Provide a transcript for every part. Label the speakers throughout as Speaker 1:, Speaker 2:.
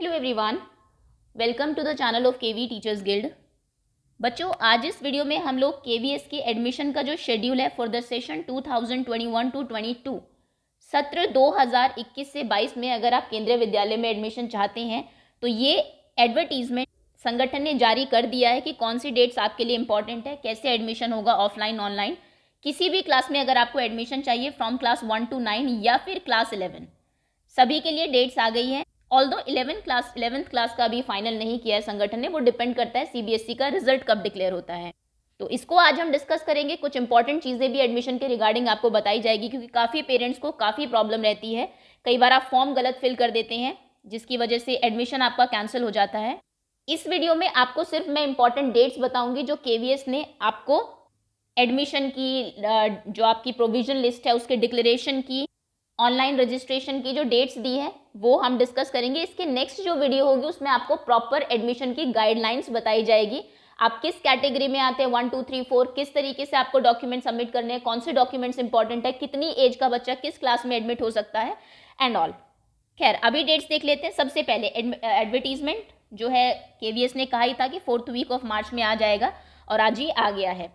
Speaker 1: Hello everyone, welcome to the channel of KV teachers guild. बच्चों, आज इस video में हम लोग केवीएस के एडमिशन का जो शेड्यूल है फॉर द सेशन 2021 टू 22 सत्र 2021 से 22 में अगर आप केंद्रीय विद्यालय में एडमिशन चाहते हैं तो ये एडवर्टीजमेंट संगठन ने जारी कर दिया है कि कौन सी डेट्स आपके लिए इंपॉर्टेंट है, कैसे एडमिशन होगा, ऑफलाइन ऑनलाइन। किसी भी क्लास में अगर आपको एडमिशन चाहिए फ्रॉम क्लास 1 to 9 या फिर क्लास 11, सभी के लिए डेट्स आ गई है। ऑल्दो 11th क्लास का अभी फाइनल नहीं किया है संगठन ने, वो डिपेंड करता है सीबीएसई का रिजल्ट कब डिक्लेयर होता है। तो इसको आज हम डिस्कस करेंगे। कुछ इंपॉर्टेंट चीज़ें भी एडमिशन के रिगार्डिंग आपको बताई जाएगी, क्योंकि काफ़ी पेरेंट्स को काफ़ी प्रॉब्लम रहती है। कई बार आप फॉर्म गलत फिल कर देते हैं जिसकी वजह से एडमिशन आपका कैंसिल हो जाता है। इस वीडियो में आपको सिर्फ मैं इंपॉर्टेंट डेट्स बताऊंगी जो केवीएस ने आपको एडमिशन की, जो आपकी प्रोविजन लिस्ट है उसके डिक्लेरेशन की, ऑनलाइन रजिस्ट्रेशन की जो डेट्स दी है वो हम डिस्कस करेंगे। इसके नेक्स्ट जो वीडियो होगी उसमें आपको प्रॉपर एडमिशन की गाइडलाइंस बताई जाएगी। आप किस कैटेगरी में आते हैं, 1 2 3 4, किस तरीके से आपको डॉक्यूमेंट सबमिट करने हैं, कौन से डॉक्यूमेंट्स इंपॉर्टेंट है, कितनी एज का बच्चा किस क्लास में एडमिट हो सकता है एंड ऑल। खैर, अभी डेट्स देख लेते हैं। सबसे पहले एडवर्टीजमेंट जो है केवीएस ने कहा ही था कि 4th वीक ऑफ मार्च में आ जाएगा और आज ही आ गया है।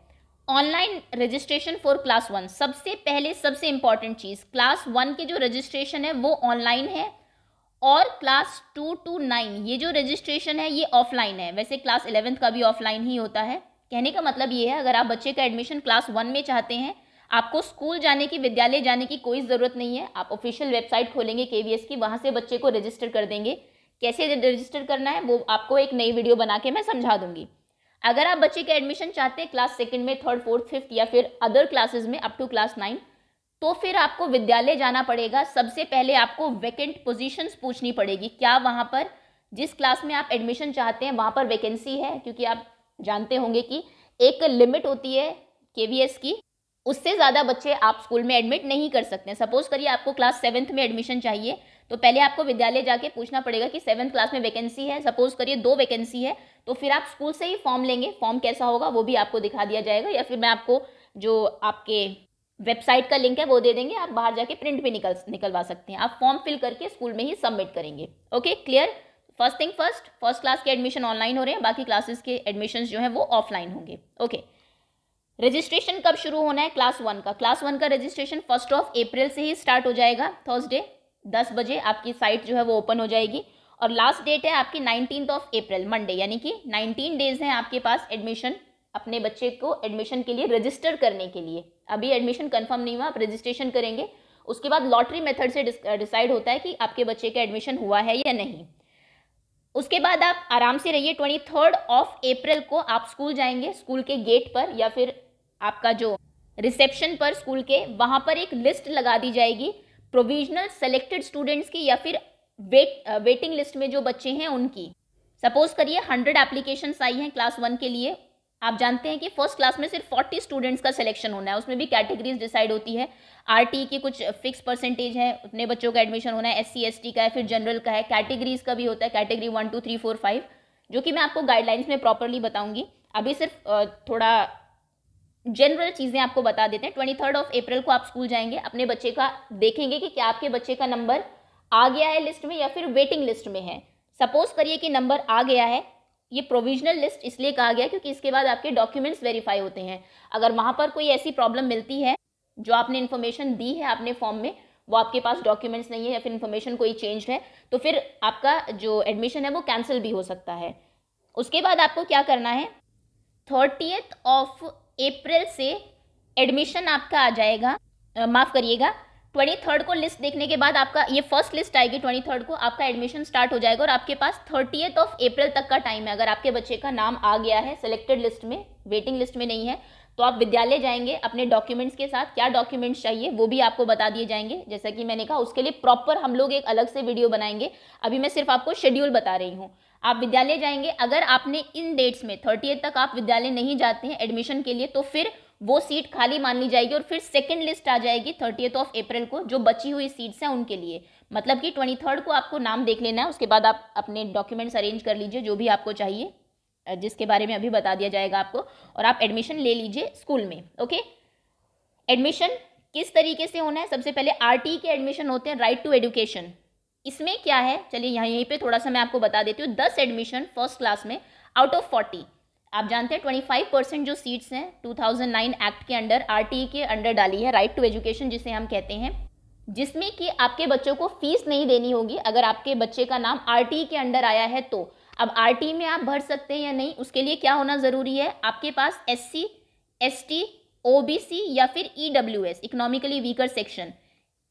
Speaker 1: ऑनलाइन रजिस्ट्रेशन फॉर क्लास 1, सबसे पहले सबसे इंपॉर्टेंट चीज़, क्लास 1 की जो रजिस्ट्रेशन है वो ऑनलाइन है और क्लास 2 to 9 ये जो रजिस्ट्रेशन है ये ऑफलाइन है। वैसे क्लास 11th का भी ऑफलाइन ही होता है। कहने का मतलब ये है, अगर आप बच्चे का एडमिशन क्लास 1 में चाहते हैं, आपको स्कूल जाने की, विद्यालय जाने की कोई ज़रूरत नहीं है। आप ऑफिशियल वेबसाइट खोलेंगे केवीएस की, वहाँ से बच्चे को रजिस्टर कर देंगे। कैसे रजिस्टर करना है वो आपको एक नई वीडियो बना के मैं समझा दूंगी। अगर आप बच्चे का एडमिशन चाहते हैं क्लास 2nd में, 3rd 4th 5th या फिर अदर क्लासेस में अप टू क्लास 9, तो फिर आपको विद्यालय जाना पड़ेगा। सबसे पहले आपको वैकेंट पोजीशंस पूछनी पड़ेगी, क्या वहाँ पर जिस क्लास में आप एडमिशन चाहते हैं वहाँ पर वैकेंसी है, क्योंकि आप जानते होंगे कि एक लिमिट होती है केवीएस की, उससे ज़्यादा बच्चे आप स्कूल में एडमिट नहीं कर सकते हैं। सपोज करिए आपको क्लास 7th में एडमिशन चाहिए, तो पहले आपको विद्यालय जाके पूछना पड़ेगा कि 7th क्लास में वैकेंसी है। सपोज करिए 2 वैकेंसी है, तो फिर आप स्कूल से ही फॉर्म लेंगे। फॉर्म कैसा होगा वो भी आपको दिखा दिया जाएगा, या फिर मैं आपको जो आपके वेबसाइट का लिंक है वो दे देंगे, आप बाहर जाके प्रिंट भी निकलवा सकते हैं। आप फॉर्म फिल करके स्कूल में ही सबमिट करेंगे। Okay, clear. First thing first class के एडमिशन ऑनलाइन हो रहे हैं, बाकी क्लासेस के एडमिशन जो है वो ऑफलाइन होंगे। ओके, रजिस्ट्रेशन कब शुरू होना है क्लास 1 का? क्लास 1 का रजिस्ट्रेशन 1 अप्रैल से ही स्टार्ट हो जाएगा। थर्सडे 10 बजे आपकी साइट जो है वो ओपन हो जाएगी और लास्ट डेट है आपकी 19th अप्रैल, मंडे, यानी कि 19 डेज हैं आपके पास एडमिशन, अपने बच्चे को एडमिशन के लिए रजिस्टर करने के लिए। अभी एडमिशन कंफर्म नहीं हुआ, आप रजिस्ट्रेशन करेंगे, उसके बाद लॉटरी मेथड से डिसाइड होता है कि आपके बच्चे का एडमिशन हुआ है या नहीं। उसके बाद आप आराम से रहिए। 23rd अप्रैल को आप स्कूल जाएंगे, स्कूल के गेट पर या फिर आपका जो रिसेप्शन पर स्कूल के, वहाँ पर एक लिस्ट लगा दी जाएगी प्रोविजनल सेलेक्टेड स्टूडेंट्स की या फिर वेटिंग लिस्ट में जो बच्चे हैं उनकी। सपोज करिए 100 एप्लीकेशंस आई हैं क्लास 1 के लिए। आप जानते हैं कि फर्स्ट क्लास में सिर्फ 40 स्टूडेंट्स का सिलेक्शन होना है, उसमें भी कैटेगरीज डिसाइड होती है। आरटी की कुछ फिक्स परसेंटेज है, उतने बच्चों का एडमिशन होना है। SC ST का है, फिर जनरल का है, कैटेगरीज का भी होता है, कैटेगरी 1 2 3 4 5, जो कि मैं आपको गाइडलाइंस में प्रॉपरली बताऊंगी। अभी सिर्फ थोड़ा जनरल चीज़ें आपको बता देते हैं। 23rd अप्रैल को आप स्कूल जाएंगे, अपने बच्चे का देखेंगे कि क्या आपके बच्चे का नंबर आ गया है लिस्ट में या फिर वेटिंग लिस्ट में है। सपोज करिए कि नंबर आ गया है, ये प्रोविजनल लिस्ट इसलिए कहा गया क्योंकि इसके बाद आपके डॉक्यूमेंट्स वेरीफाई होते हैं। अगर वहाँ पर कोई ऐसी प्रॉब्लम मिलती है, जो आपने इन्फॉर्मेशन दी है आपने फॉर्म में, वो आपके पास डॉक्यूमेंट्स नहीं है या फिर इन्फॉर्मेशन कोई चेंज है, तो फिर आपका जो एडमिशन है वो कैंसिल भी हो सकता है। उसके बाद आपको क्या करना है, 30th अप्रैल से एडमिशन आपका आ जाएगा, माफ़ करिएगा, 23rd को लिस्ट देखने के बाद आपका ये फर्स्ट लिस्ट आएगी, 23rd को आपका एडमिशन स्टार्ट हो जाएगा और आपके पास 30th अप्रैल तक का टाइम है। अगर आपके बच्चे का नाम आ गया है सिलेक्टेड लिस्ट में, वेटिंग लिस्ट में नहीं है, तो आप विद्यालय जाएंगे अपने डॉक्यूमेंट्स के साथ। क्या डॉक्यूमेंट्स चाहिए वो भी आपको बता दिए जाएंगे। जैसा कि मैंने कहा, उसके लिए प्रॉपर हम लोग एक अलग से वीडियो बनाएंगे, अभी मैं सिर्फ आपको शेड्यूल बता रही हूँ। आप विद्यालय जाएंगे, अगर आपने इन डेट्स में 30th तक आप विद्यालय नहीं जाते हैं एडमिशन के लिए, तो फिर वो सीट खाली मान ली जाएगी और फिर सेकंड लिस्ट आ जाएगी 30th अप्रैल को, जो बची हुई सीट्स हैं उनके लिए। मतलब कि 23rd को आपको नाम देख लेना है, उसके बाद आप अपने डॉक्यूमेंट्स अरेंज कर लीजिए जो भी आपको चाहिए, जिसके बारे में अभी बता दिया जाएगा आपको, और आप एडमिशन ले लीजिए स्कूल में। ओके, एडमिशन किस तरीके से होना है? सबसे पहले RT के एडमिशन होते हैं, राइट टू एजुकेशन। इसमें क्या है, चलिए यहीं पे थोड़ा सा मैं आपको बता देती हूँ। 10 एडमिशन फर्स्ट क्लास में आउट ऑफ 40, आप जानते हैं 25% जो सीट्स हैं 2009 एक्ट के अंडर, आरटीई के अंडर डाली है, राइट टू एजुकेशन जिसे हम कहते हैं, जिसमें कि आपके बच्चों को फीस नहीं देनी होगी अगर आपके बच्चे का नाम आरटीई के अंडर आया है तो। अब आरटीई में आप भर सकते हैं या नहीं, उसके लिए क्या होना ज़रूरी है, आपके पास SC, ST, OBC या फिर EWS, इकोनॉमिकली वीकर सेक्शन,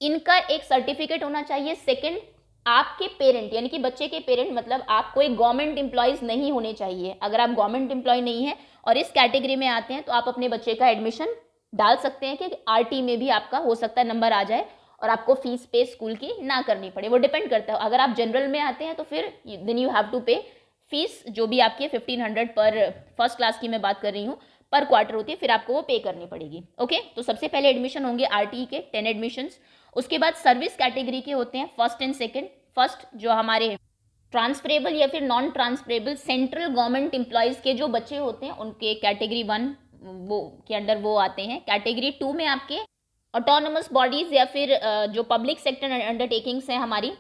Speaker 1: इनका एक सर्टिफिकेट होना चाहिए। सेकंड, आपके पेरेंट यानी कि बच्चे के पेरेंट, मतलब आप कोई गवर्नमेंट एम्प्लॉयज़ नहीं होने चाहिए। अगर आप गवर्नमेंट एम्प्लॉय नहीं है और इस कैटेगरी में आते हैं तो आप अपने बच्चे का एडमिशन डाल सकते हैं कि आरटी में भी आपका हो सकता है नंबर आ जाए और आपको फीस पे स्कूल की ना करनी पड़े। वो डिपेंड करता है, अगर आप जनरल में आते हैं तो फिर देन यू हैव टू पे फीस, जो भी आपकी 1500 पर, फर्स्ट क्लास की मैं बात कर रही हूँ, पर क्वार्टर होती है, फिर आपको वो पे करनी पड़ेगी। ओके, तो सबसे पहले एडमिशन होंगे आरटीई के 10 एडमिशन्स। उसके बाद सर्विस कैटेगरी के होते हैं फर्स्ट एंड सेकंड। फर्स्ट जो हमारे ट्रांसफरेबल या फिर non transferable central government employees के जो बच्चे होते हैं उनके कैटेगरी 1 वो के अंडर वो आते हैं। कैटेगरी 2 में आपके ऑटोनमस बॉडीज़ या फिर जो पब्लिक सेक्टर अंडरटेकिंग्स हैं हमारी,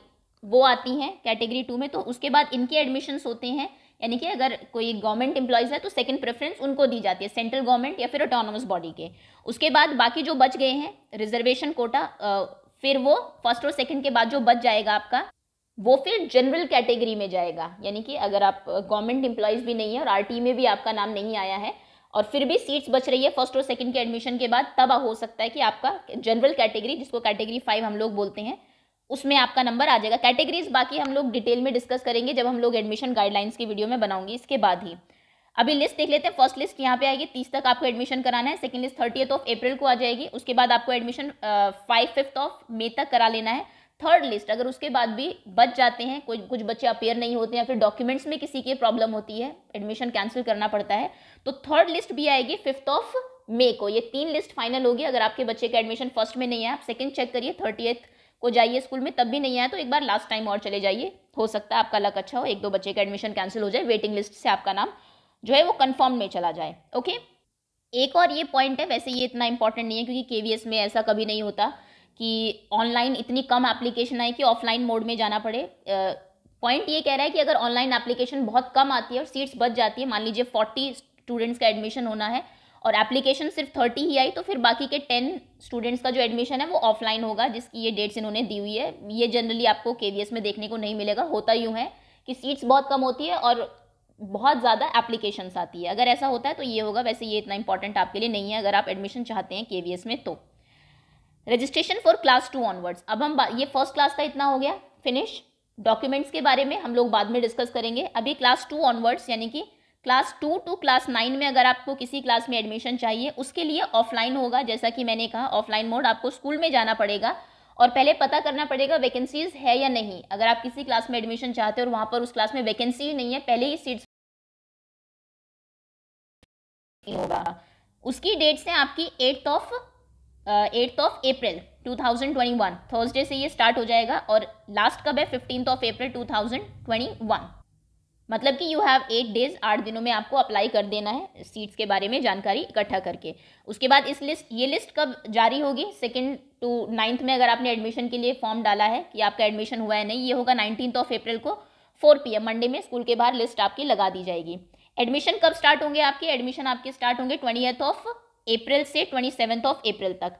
Speaker 1: वो आती हैं कैटेगरी 2 में। तो उसके बाद इनके एडमिशन्स होते हैं, यानी कि अगर कोई गवर्नमेंट एम्प्लॉयज़ है तो सेकंड प्रेफरेंस उनको दी जाती है, सेंट्रल गवर्नमेंट या फिर ऑटोनमस बॉडी के। उसके बाद बाकी जो बच गए हैं रिजर्वेशन कोटा, फिर वो फर्स्ट और सेकंड के बाद जो बच जाएगा आपका, वो फिर जनरल कैटेगरी में जाएगा। यानी कि अगर आप गवर्नमेंट एम्प्लॉयज़ भी नहीं है और आरटी में भी आपका नाम नहीं आया है और फिर भी सीट्स बच रही है फर्स्ट और सेकंड के एडमिशन के बाद, तब हो सकता है कि आपका जनरल कैटेगरी, जिसको कैटेगरी 5 हम लोग बोलते हैं, उसमें आपका नंबर आ जाएगा। कैटेगरीज बाकी हम लोग डिटेल में डिस्कस करेंगे जब हम लोग एडमिशन गाइडलाइंस की वीडियो में बनाऊंगी इसके बाद ही। अभी लिस्ट देख लेते हैं। फर्स्ट लिस्ट यहाँ पे आएगी, 30 तक आपको एडमिशन कराना है। सेकंड लिस्ट 30 अप्रैल को आ जाएगी। उसके बाद आपको एडमिशन 5 मई तक करा लेना है। थर्ड लिस्ट, अगर उसके बाद भी बच जाते हैं, कुछ बच्चे अपेयर नहीं होते हैं, फिर डॉक्यूमेंट्स में किसी की प्रॉब्लम होती है, एडमिशन कैंसिल करना पड़ता है, तो थर्ड लिस्ट भी आएगी 5 मई को। ये 3 लिस्ट फाइनल होगी। अगर आपके बच्चे का एडमिशन फर्स्ट में नहीं है, आप सेकंड चेक करिए, 30 को जाइए स्कूल में, तब भी नहीं आया तो एक बार लास्ट टाइम और चले जाइए, हो सकता है आपका लक अच्छा हो, 1-2 बच्चे का एडमिशन कैंसिल हो जाए, वेटिंग लिस्ट से आपका नाम जो है वो कंफर्म में चला जाए। ओके, एक और ये पॉइंट है, वैसे ये इतना इंपॉर्टेंट नहीं है क्योंकि केवीएस में ऐसा कभी नहीं होता कि ऑनलाइन इतनी कम एप्लीकेशन आए कि ऑफलाइन मोड में जाना पड़े। पॉइंट ये कह रहा है कि अगर ऑनलाइन एप्लीकेशन बहुत कम आती है और सीट्स बच जाती है, मान लीजिए 40 स्टूडेंट्स का एडमिशन होना है और एप्लीकेशन सिर्फ 30 ही आई, तो फिर बाकी के 10 स्टूडेंट्स का जो एडमिशन है वो ऑफलाइन होगा, जिसकी ये डेट्स इन्होंने दी हुई है। ये जनरली आपको केवीएस में देखने को नहीं मिलेगा। होता यूँ है कि सीट्स बहुत कम होती है और बहुत ज़्यादा एप्लीकेशंस आती है। अगर ऐसा होता है तो ये होगा, वैसे ये इतना इंपॉर्टेंट आपके लिए नहीं है अगर आप एडमिशन चाहते हैं केवीएस में। तो रजिस्ट्रेशन फॉर क्लास 2 ऑनवर्ड्स, अब हम ये फर्स्ट क्लास का इतना हो गया फिनिश। डॉक्यूमेंट्स के बारे में हम लोग बाद में डिस्कस करेंगे। अभी क्लास 2 ऑनवर्ड्स यानी कि क्लास 2 टू क्लास 9 में अगर आपको किसी क्लास में एडमिशन चाहिए, उसके लिए ऑफलाइन होगा। जैसा कि मैंने कहा, ऑफलाइन मोड, आपको स्कूल में जाना पड़ेगा और पहले पता करना पड़ेगा वैकेंसीज है या नहीं। अगर आप किसी क्लास में एडमिशन चाहते हो और वहाँ पर उस क्लास में वैकेंसी नहीं है, पहले ही सीट्स होगा। उसकी डेट्स हैं आपकी 8 अप्रैल 2021, थर्सडे से ये स्टार्ट हो जाएगा और लास्ट कब है, 15 अप्रैल 2021। मतलब कि यू हैव 8 डेज, 8 दिनों में आपको अप्लाई कर देना है सीट्स के बारे में जानकारी इकट्ठा करके। उसके बाद ये लिस्ट कब जारी होगी, 2 to 9 में अगर आपने एडमिशन के लिए फॉर्म डाला है कि आपका एडमिशन हुआ है नहीं, ये होगा 19 अप्रैल को 4 PM मंडे में स्कूल के बाहर लिस्ट आपकी लगा दी जाएगी। एडमिशन कब स्टार्ट होंगे आपके, एडमिशन आपके स्टार्ट होंगे 20 अप्रैल से 27 अप्रैल तक।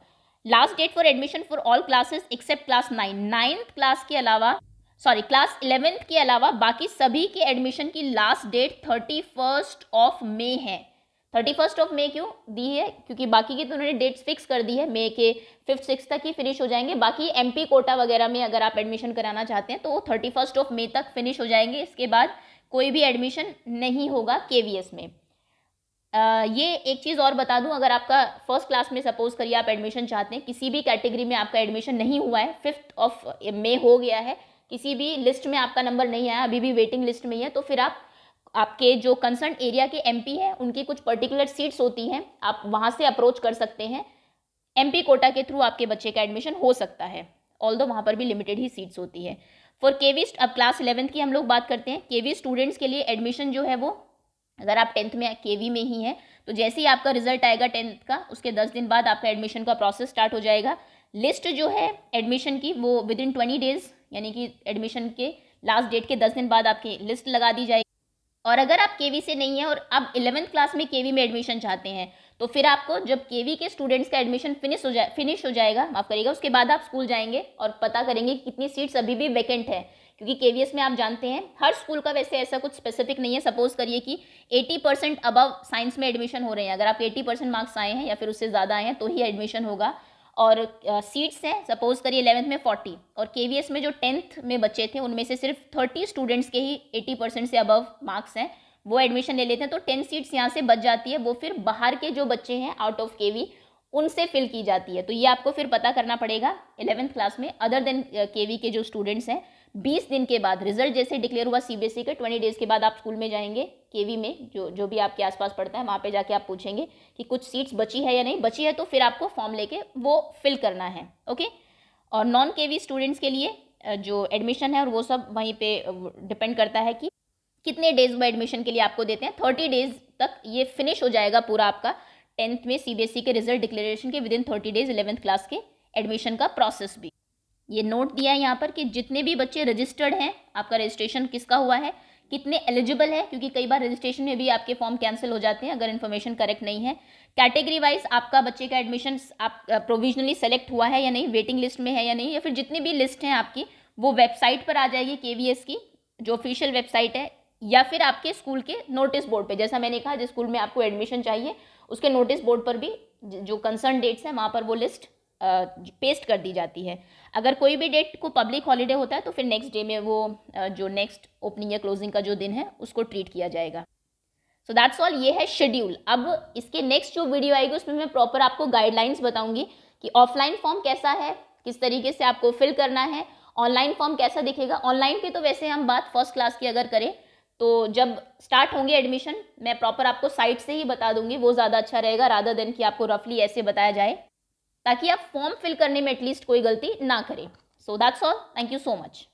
Speaker 1: Last date for admission for all classes except class 9th class के अलावा, सॉरी क्लास 11th के अलावा बाकी सभी के एडमिशन की लास्ट डेट 31 मई है। 31 मई क्यों दी है, क्योंकि बाकी की तो उन्होंने डेट्स फिक्स कर दी है, मई के 5-6 तक ही फिनिश हो जाएंगे। बाकी MP कोटा वगैरह में अगर आप एडमिशन कराना चाहते हैं तो वो 31 मई तक फिनिश हो जाएंगे। इसके बाद कोई भी एडमिशन नहीं होगा केवीएस में। ये एक चीज़ और बता दूं, अगर आपका फर्स्ट क्लास में सपोज करिए आप एडमिशन चाहते हैं, किसी भी कैटेगरी में आपका एडमिशन नहीं हुआ है, 5 मई हो गया है, किसी भी लिस्ट में आपका नंबर नहीं आया, अभी भी वेटिंग लिस्ट में ही है, तो फिर आपके जो कंसर्न एरिया के MP है उनकी कुछ पर्टिकुलर सीट्स होती हैं, आप वहाँ से अप्रोच कर सकते हैं। MP कोटा के थ्रू आपके बच्चे का एडमिशन हो सकता है, ऑल्दो वहाँ पर भी लिमिटेड ही सीट्स होती है। फॉर केवी, अब क्लास 11th की हम लोग बात करते हैं। केवी स्टूडेंट्स के लिए एडमिशन जो है वो, अगर आप 10th में केवी में ही है तो जैसे ही आपका रिजल्ट आएगा 10th का, उसके 10 दिन बाद आपका एडमिशन का प्रोसेस स्टार्ट हो जाएगा। लिस्ट जो है एडमिशन की वो विदिन 20 डेज यानी कि एडमिशन के लास्ट डेट के 10 दिन बाद आपकी लिस्ट लगा दी जाएगी। और अगर आप केवी से नहीं है और आप 11th क्लास में केवी में एडमिशन चाहते हैं तो फिर आपको जब केवी के स्टूडेंट्स का एडमिशन फिनिश हो जाएगा, माफ़ करिएगा, उसके बाद आप स्कूल जाएंगे और पता करेंगे कितनी सीट्स अभी भी वैकेंट है। क्योंकि केवीएस में आप जानते हैं हर स्कूल का वैसे ऐसा कुछ स्पेसिफिक नहीं है। सपोज करिए कि 80% अबव साइंस में एडमिशन हो रहे हैं, अगर आप 80% मार्क्स आए हैं या फिर उससे ज़्यादा आए हैं तो ही एडमिशन होगा। और सीट्स हैं, सपोज करिए 11th में 40 और केवीएस में जो 10th में बच्चे थे उनमें से सिर्फ 30 स्टूडेंट्स के ही 80% से अबव मार्क्स हैं, वो एडमिशन ले लेते हैं, तो 10 सीट्स यहाँ से बच जाती है। वो फिर बाहर के जो बच्चे हैं आउट ऑफ केवी उनसे फिल की जाती है। तो ये आपको फिर पता करना पड़ेगा 11th क्लास में। अदर देन केवी के जो स्टूडेंट्स हैं 20 दिन के बाद, रिजल्ट जैसे डिक्लेयर हुआ सीबीएसई के 20 डेज के बाद आप स्कूल में जाएंगे, केवी में जो भी आपके आसपास पड़ता है वहाँ पे जाके आप पूछेंगे कि कुछ सीट्स बची है या नहीं, बची है तो फिर आपको फॉर्म लेके वो फिल करना है। ओके। और नॉन केवी स्टूडेंट्स के लिए जो एडमिशन है और वो सब वहीं पे डिपेंड करता है कि कितने डेज में एडमिशन के लिए आपको देते हैं। 30 डेज तक ये फिनिश हो जाएगा पूरा आपका 10th में सीबीएसई के रिजल्ट डिक्लेरेशन के विदिन 30 डेज 11th क्लास के एडमिशन का प्रोसेस भी। ये नोट दिया है यहाँ पर कि जितने भी बच्चे रजिस्टर्ड हैं, आपका रजिस्ट्रेशन किसका हुआ है, कितने एलिजिबल है, क्योंकि कई बार रजिस्ट्रेशन में भी आपके फॉर्म कैंसिल हो जाते हैं अगर इन्फॉर्मेशन करेक्ट नहीं है। कैटेगरी वाइज आपका बच्चे का एडमिशन आप प्रोविजनली सेलेक्ट हुआ है या नहीं, वेटिंग लिस्ट में है या नहीं, या फिर जितनी भी लिस्ट हैं आपकी वो वेबसाइट पर आ जाएगी केवीएस की जो ऑफिशियल वेबसाइट है, या फिर आपके स्कूल के नोटिस बोर्ड पे। जैसा मैंने कहा जिस स्कूल में आपको एडमिशन चाहिए उसके नोटिस बोर्ड पर भी जो कंसर्न डेट्स हैं वहाँ पर वो लिस्ट पेस्ट कर दी जाती है। अगर कोई भी डेट को पब्लिक हॉलीडे होता है तो फिर नेक्स्ट डे में वो जो नेक्स्ट ओपनिंग या क्लोजिंग का जो दिन है उसको ट्रीट किया जाएगा। सो दैट्स ऑल, ये है शेड्यूल। अब इसके नेक्स्ट जो वीडियो आएगी उसमें मैं प्रॉपर आपको गाइडलाइंस बताऊंगी कि ऑफलाइन फॉर्म कैसा है, किस तरीके से आपको फिल करना है, ऑनलाइन फॉर्म कैसा दिखेगा। ऑनलाइन की तो वैसे हम बात फर्स्ट क्लास की अगर करें तो जब स्टार्ट होंगे एडमिशन मैं प्रॉपर आपको साइट से ही बता दूंगी, वो ज़्यादा अच्छा रहेगा रादर देन कि आपको रफली ऐसे बताया जाए, ताकि आप फॉर्म फिल करने में एटलीस्ट कोई गलती ना करें। So that's all, thank you so much.